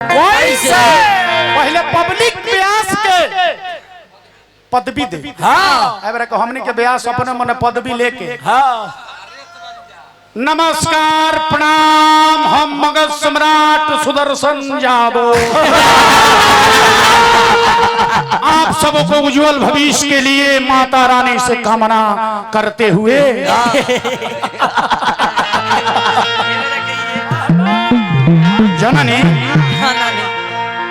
वैसे पहले पब्लिक व्यास के पदवी दे। हाँ एबरा को हमनी के व्यास अपने मन पदवी लेके हाँ नमस्कार प्रणाम हम मगध सम्राट सुदर्शन जादव आप सबको उज्जवल भविष्य के लिए माता रानी से कामना करते हुए जननी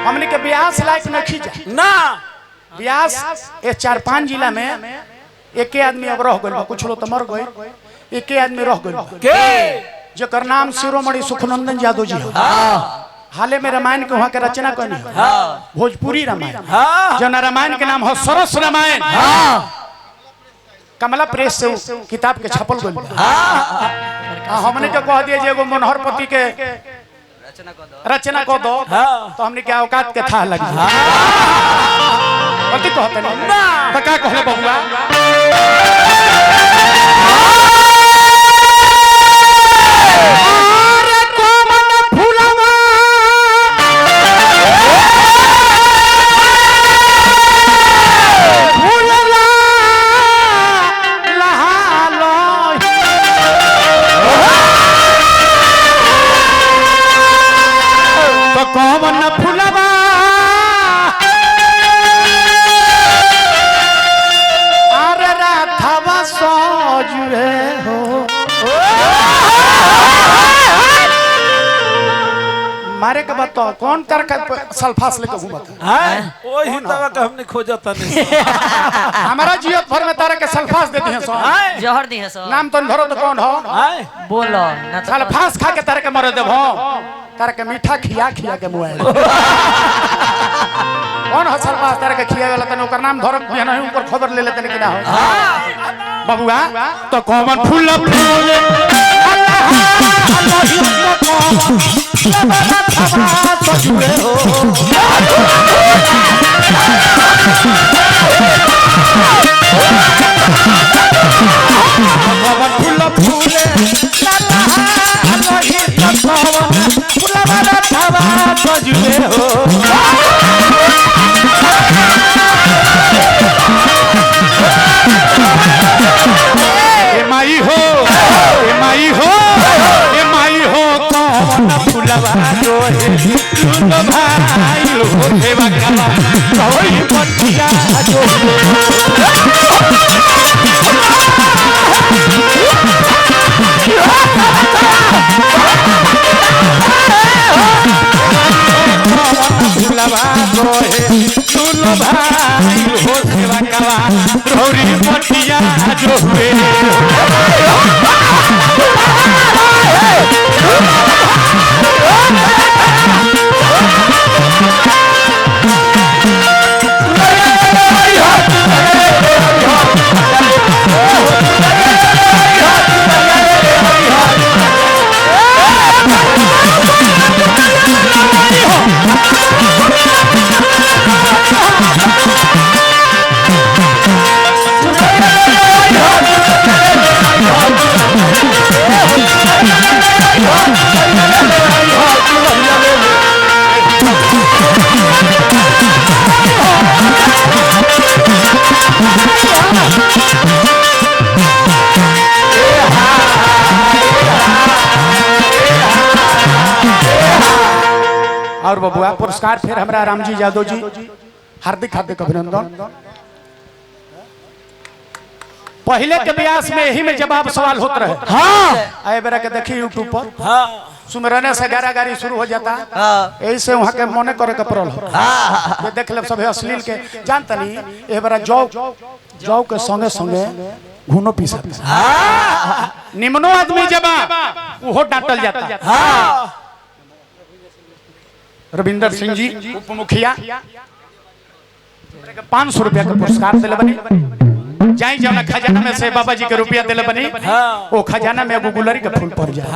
हमने के ब्यास लायक न खींचा ना ब्यास ये 4-5 जिला में एक आदमी अब रह गए, कुछ लोग तो मर गए, एक आदमी रह गए के जकर नाम शिरोमणि सुखनंदन यादव जी है। हाले में रामायण के वहाँ के रचना करनी है भोजपुरी रामायण, जो रामायण के नाम है सरस रामायण। कमला प्रेस से किताब के छपल गई। हमने के कह दिए एगो मनोहरपति के रचना को दो तो हमने क्या औकात के था लगी तो कहते नहीं तो क्या कहले बबुआ मारे के बात तो कौन कर सल्फास लेके घूमता है वही तवा का हमने खोजा था नहीं हमारा जियो भर में तारा के सल्फास देते हैं सो जहर दी है सो नाम तो धरो तो कौन हो बोलो सल्फास खा के तारा के मरे देबो तारा के मीठा खिया खिया के मुआए कौन हो सल्फास तारा के खिया वाला तने ओकर नाम धरो बिना नहीं ऊपर खबर ले लेते कि ना हो बबुआ तो कौन फूल फूले माई हो माई हो माई हो कौन फुलवा रोए सुनो भाई हो देवा कला कोई पटिया जो फुलवा रोए सुनो भाई हो देवा कला कोई पटिया जो हुए और बबुआ पुरस्कार फिर हमारा रामजी यादव जी हार्दिक हार्दिक अभिनंदन। पहले के ब्यास में यही में जवाब सवाल होते रहे आए बेरा के देखी यूट्यूब पर सुमरने से गारागारी शुरू हो जाता यही से वहाँ के मने करे के पड़ल हो देख ले सब अश्लील के जानता नहीं ये बेरा जौ के संगे संगे घुनो पीसा निम्नो आदमी जवाब वो डांटल जाता। रविंदर सिंह जी उप मुखिया 500 रुपया का पुरस्कार दिले बनी जाई जौना खजाना में से बाबा जी के रुपया दिले बनी वो खजाना में एगो गुलरी के फूल पड़ जाए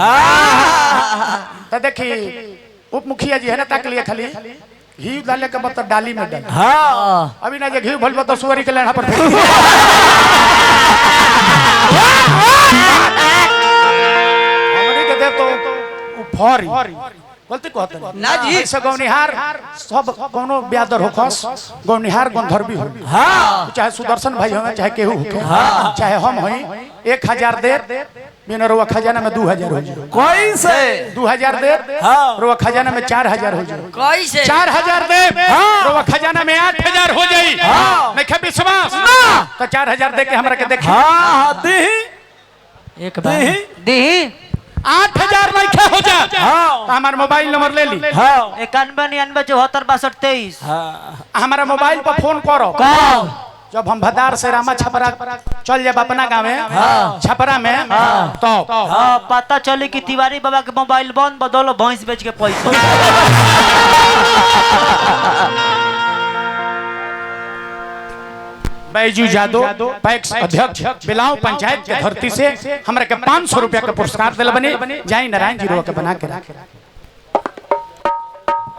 तो देखी उप मुखिया जी है ना ताक लिए खाली घी डाले के मतलब डाली में डाल अभी ना जे घी भल तो सुअरी के लेना पर हमने के दे तो फौरी गलती कहते ना जी। ऐसे गौनिहार सब कोनो ब्यादर होखस गौनिहार गंधर्वी हो चाहे सुदर्शन भाई हो चाहे केहू होखे चाहे हम होई 1000 दे बिना रुआ खजाना में 2000 हो जाए कैसे 2000 दे रुआ खजाना में 4000 हो जाए कैसे 4000 दे रुआ खजाना में 8000 हो जाई नहीं खे विश्वास तो 4000 दे के हमरा के देख हाँ दही एक बार देही 8000 नहीं खे हो जा तो हमारा मोबाइल नंबर ले ली 91 94 72 23 हमारा मोबाइल पर फोन करो जब हम भदार से रामा छपरा चल जाब अपना गाँव में छपरा में तो हाँ पता चले कि तिवारी बाबा के मोबाइल बंद बदलो भैंस बेच के पैसा बैजू यादव पैक्स अध्यक्ष बिलाव पंचायत के धरती से हमरा के 500 रुपया का पुरस्कार दिल बने जाई नारायण जी रो के बना के रखे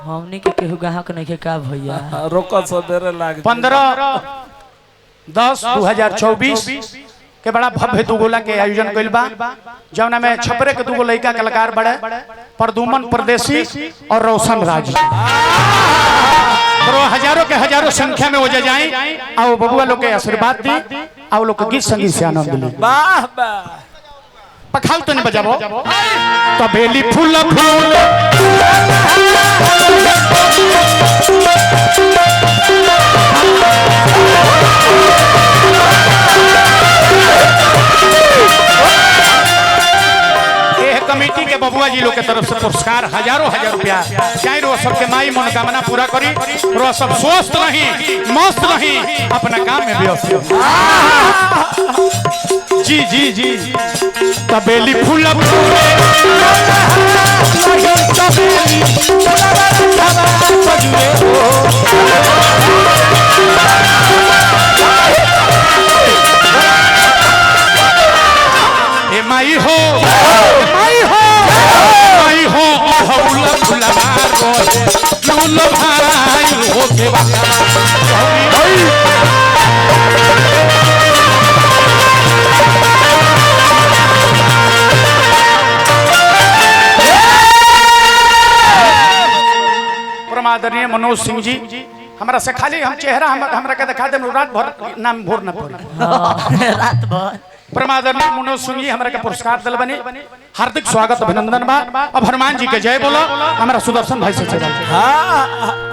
हमनी के केहू ग्राहक नहीं के का भैया रोका सबेरे लाग 15/10/2024 के बड़ा भव्य दुगोला के आयोजन कइल बा जौना में छपरे के दुगो लड़का कलाकार बड़े प्रदुमन परदेसी और रोशन राज और हजारों के हजारों संख्या में हो जाए आओ बबुआ लोग के आशीर्वाद दी आओ लोग गीत संगीत से आनंद ली वाह वाह पखाल तो नहीं बजाबो तबेली फूल फूल कमेटी के बबुआ जी लोग के तरफ से पुरस्कार हजारों हजार रुपया चाहे रो सबके माई मनोकामना पूरा करी रो सब स्वस्थ रही मस्त रही अपना काम में व्यस्त जी जी जी तबेली फूल माई हो माई हो माई हो हौला फुला मारो नौला भाई हो के परमादरणीय मनोज सिंह जी हमारा से खाली हम चेहरा हमरा के दिखा दे रात भर नाम भोर न पड़े रात भर परमादरणीय मनोज सिंह जी हमरा के पुरस्कार दिल बने हार्दिक स्वागत अभिनंदन बा अब हनुमान जी के जय बोलो हमारा सुदर्शन भाई से चल हाँ